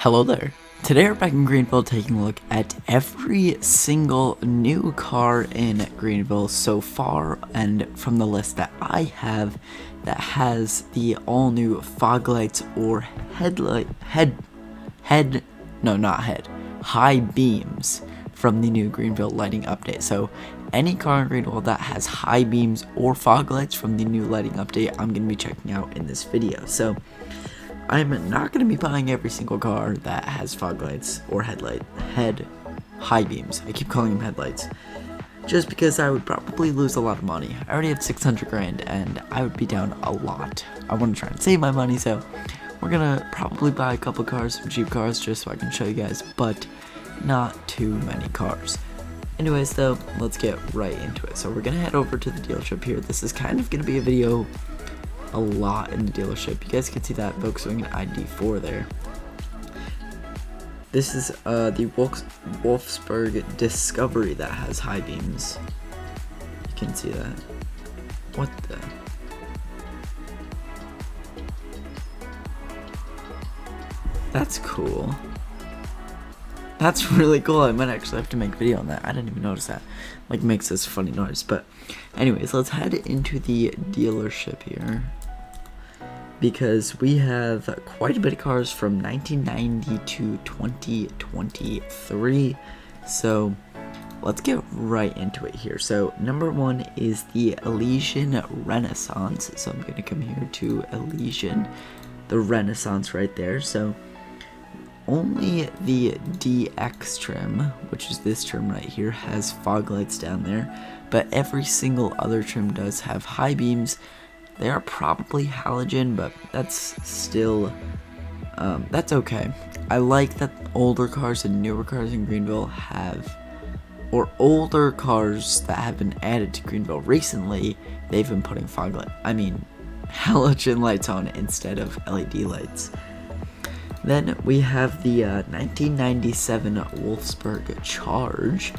Hello there. Today we're back in Greenville taking a look at every single new car in Greenville so far, and from the list that I have that has the all new fog lights or high beams from the new Greenville lighting update. So any car in Greenville that has high beams or fog lights from the new lighting update, I'm going to be checking out in this video. So I'm not going to be buying every single car that has fog lights or high beams. I keep calling them headlights. Just because I would probably lose a lot of money. I already have 600 grand and I would be down a lot. I want to try and save my money, so we're going to probably buy a couple cars, some cheap cars, just so I can show you guys, but not too many cars. Anyways though, let's get right into it. So we're going to head over to the dealership here. This is kind of going to be a video a lot in the dealership. You guys can see that Volkswagen ID4 there. This is the Wolfsburg Discovery that has high beams. You can see that. What the? That's cool. That's really cool. I might actually have to make a video on that. I didn't even notice that. Like, makes this funny noise. But anyways, let's head into the dealership here, because we have quite a bit of cars from 1990 to 2023. So let's get right into it here. So number one is the Elysian Renaissance. So I'm going to come here to Elysian, the Renaissance right there. So only the DX trim, which is this trim right here, has fog lights down there, but every single other trim does have high beams. They are probably halogen, but that's still, that's okay. I like that older cars and newer cars in Greenville have, or older cars that have been added to Greenville recently, they've been putting halogen lights on instead of LED lights. Then we have the 1997 Wolfsburg Charge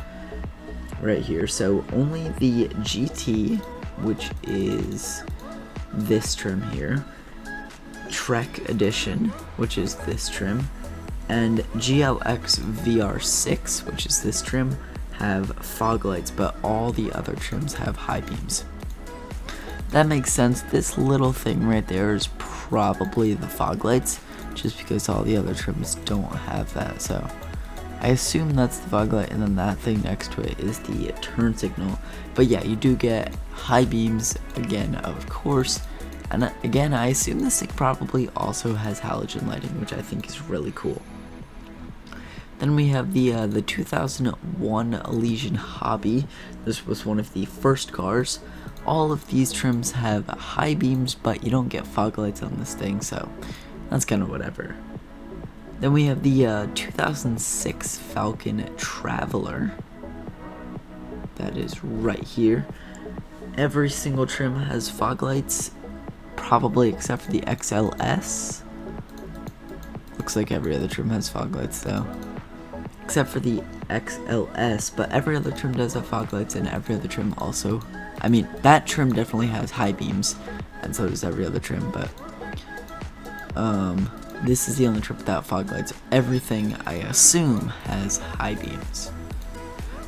right here. So only the GT, which is this trim here, Trek Edition, which is this trim, and GLX VR6, which is this trim, have fog lights, but all the other trims have high beams. That makes sense. This little thing right there is probably the fog lights, just because all the other trims don't have that. So I assume that's the fog light, and then that thing next to it is the turn signal. But yeah, you do get high beams again, of course. And again, I assume this thing probably also has halogen lighting, which I think is really cool. Then we have the 2001 Elysian Hobby. This was one of the first cars. All of these trims have high beams, but you don't get fog lights on this thing, so that's kind of whatever. Then we have the 2006 Falcon Traveler. That is right here. Every single trim has fog lights, probably except for the XLS. Looks like every other trim has fog lights though, except for the XLS, but every other trim does have fog lights, and every other trim also, that trim definitely has high beams, and so does every other trim, but this is the only trim without fog lights. Everything, I assume, has high beams.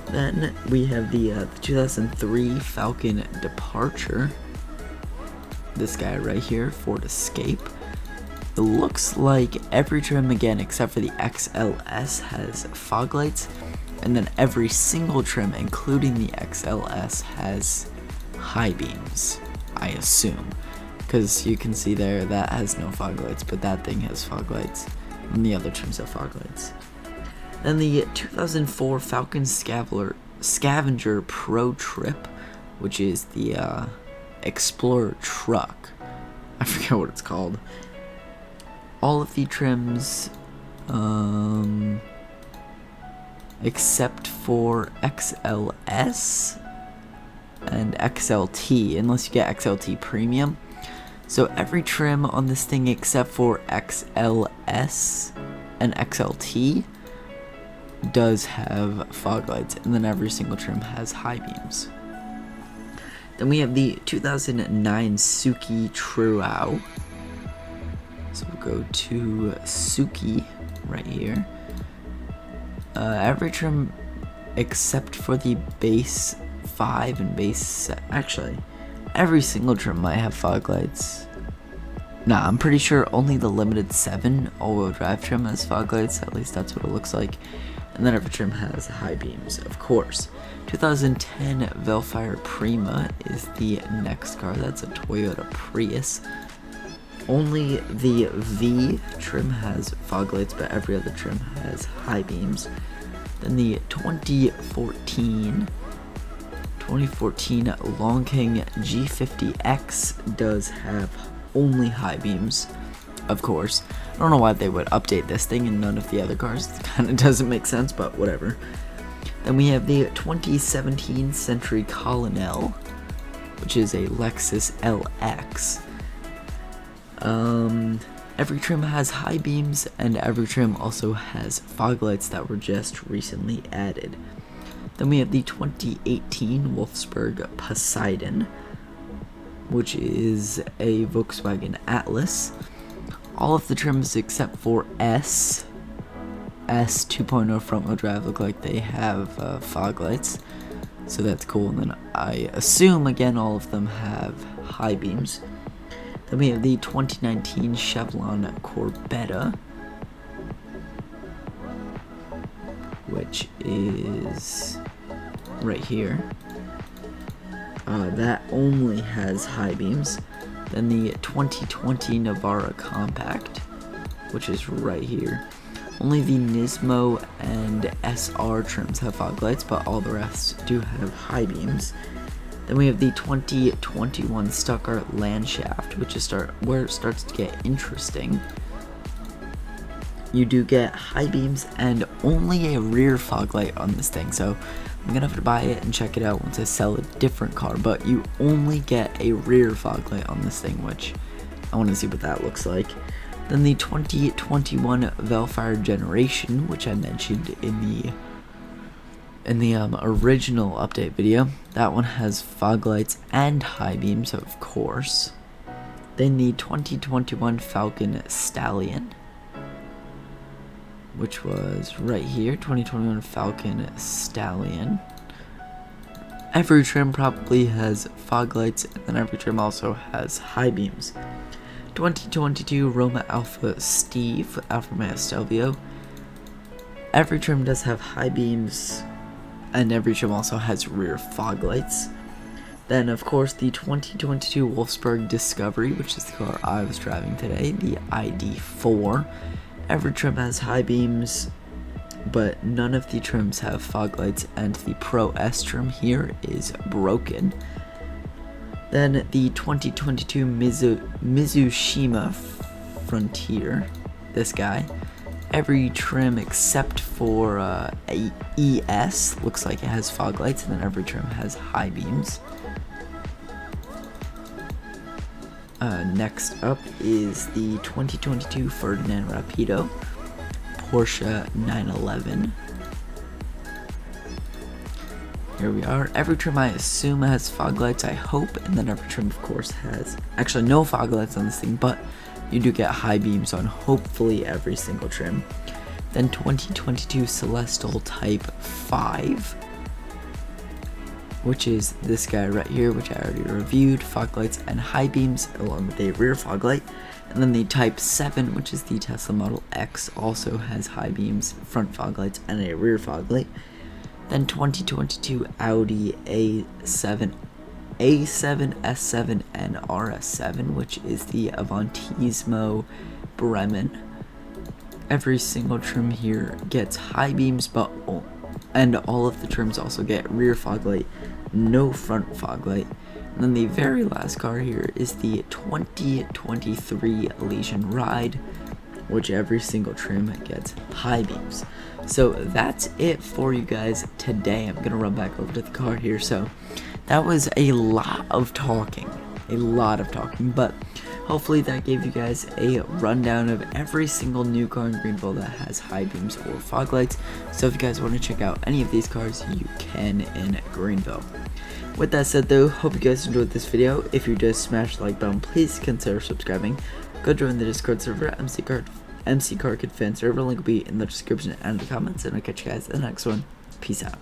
Then we have the 2003 Falcon Departure. This guy right here, Ford Escape. It looks like every trim again except for the XLS has fog lights, and then every single trim including the XLS has high beams, I assume, because you can see there that has no fog lights, but that thing has fog lights, and the other trims have fog lights. Then the 2004 Falcon Scavenger Pro Trip, which is the Explorer truck. I forget what it's called. All of the trims, except for XLS and XLT, unless you get XLT Premium. So every trim on this thing except for XLS and XLT does have fog lights, and then every single trim has high beams. Then we have the 2009 Suzuki Truao. So we'll go to Suzuki right here. Every trim except for the base 5 and base actually every single trim might have fog lights. Nah, I'm pretty sure only the limited 7 all-wheel drive trim has fog lights, at least that's what it looks like. And then every trim has high beams, of course. 2010 Velfire Prima is the next car. That's a Toyota Prius. Only the V trim has fog lights, but every other trim has high beams. Then the 2014 Long King G50X does have only high beams, of course. I don't know why they would update this thing and none of the other cars. It kind of doesn't make sense, but whatever. Then we have the 2017 Century Colonel, which is a Lexus LX. Every trim has high beams, and every trim also has fog lights that were just recently added. Then we have the 2018 Wolfsburg Poseidon, which is a Volkswagen Atlas. All of the trims except for S 2.0 front wheel drive look like they have fog lights, so that's cool. And then I assume again all of them have high beams. Then we have the 2019 Chevron Corvette, which is right here. That only has high beams. Then the 2020 Navara Compact, which is right here. Only the Nismo and SR trims have fog lights, but all the rest do have high beams. Then we have the 2021 Stuttgart Landschaft, which is where it starts to get interesting. You do get high beams and only a rear fog light on this thing, so I'm gonna have to buy it and check it out once I sell a different car, but you only get a rear fog light on this thing, which I want to see what that looks like. Then the 2021 Velfire Generation, which I mentioned in the original update video. That one has fog lights and high beams, of course. Then the 2021 Falcon Stallion, which was right here, 2021 Falcon Stallion. Every trim probably has fog lights, and then every trim also has high beams. 2022 Roma Alpha Steve, Alfa Romeo Stelvio. Every trim does have high beams, and every trim also has rear fog lights. Then, of course, the 2022 Wolfsburg Discovery, which is the car I was driving today, the ID4. Every trim has high beams, but none of the trims have fog lights, and the Pro S trim here is broken. Then the 2022 Mizushima Frontier, this guy. Every trim except for ES looks like it has fog lights, and then every trim has high beams. Next up is the 2022 Ferdinand Rapido Porsche 911. Here we are. Every trim I assume has fog lights, I hope, and then every trim of course has actually no fog lights on this thing, but you do get high beams on hopefully every single trim. Then 2022 Celestial Type 5, which is this guy right here, which I already reviewed, fog lights and high beams along with a rear fog light. And then the Type 7, which is the Tesla Model X, also has high beams, front fog lights, and a rear fog light. Then 2022 Audi A7, S7, and RS7, which is the Avantismo Bremen. Every single trim here gets high beams, and all of the trims also get rear fog light, no front fog light. And then the very last car here is the 2023 Elysian Ride, which every single trim gets high beams. So that's it for you guys today. I'm gonna run back over to the car here. So that was a lot of talking, but hopefully that gave you guys a rundown of every single new car in Greenville that has high beams or fog lights. So if you guys want to check out any of these cars, you can in Greenville. With that said though, hope you guys enjoyed this video. If you did, smash the like button, please consider subscribing. Go join the Discord server, MC Car Kid fan server. Link will be in the description and the comments, and I'll catch you guys in the next one. Peace out.